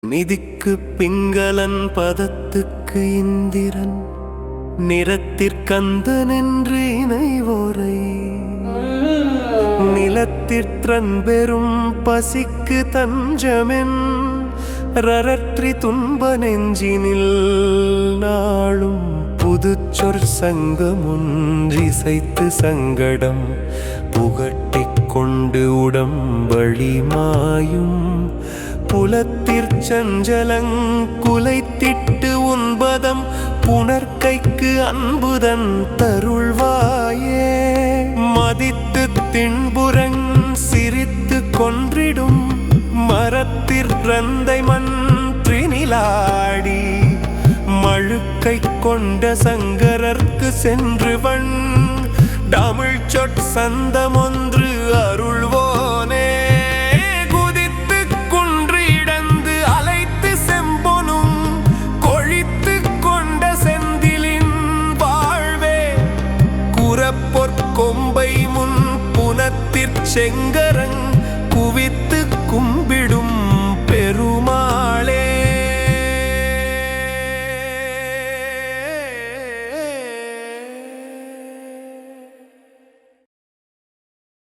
நிதிக்கு பிங்களன் பதத்துக்கு இந்திரன் நிறத்திற்கந்தன் என்று இணைவோரை நிலத்திற்றன் பெரும் பசிக்கு தஞ்சமென் ரரற்றி துன்ப நெஞ்சினில் நாளும் புதுச்சொற் சங்கமொன்றிசைத்து சங்கடம் புகட்டிக் கொண்டு உடம்பழி மாயும் புலத்திற்சஞ்சலங் குலைத்திட்டு உன்பதம் புனர்க்கைக்கு அன்புதன் தருள்வாயே மதித்து திண்புறங் சிரித்து கொன்றிடும் மரத்திற்றை மன்றினிலாடி மழுக்கை கொண்ட சங்கரர்க்கு சென்று வண் தமிழ் சொற் சந்தமொன்று அருள்வோனே குதித்து குன்று இடந்து அலைத்து செம்பொனும் கொழித்து கொண்ட செந்திலின் வாழ்வே குரப்பொற் கொம்பை முன் புனத்திற் செங்க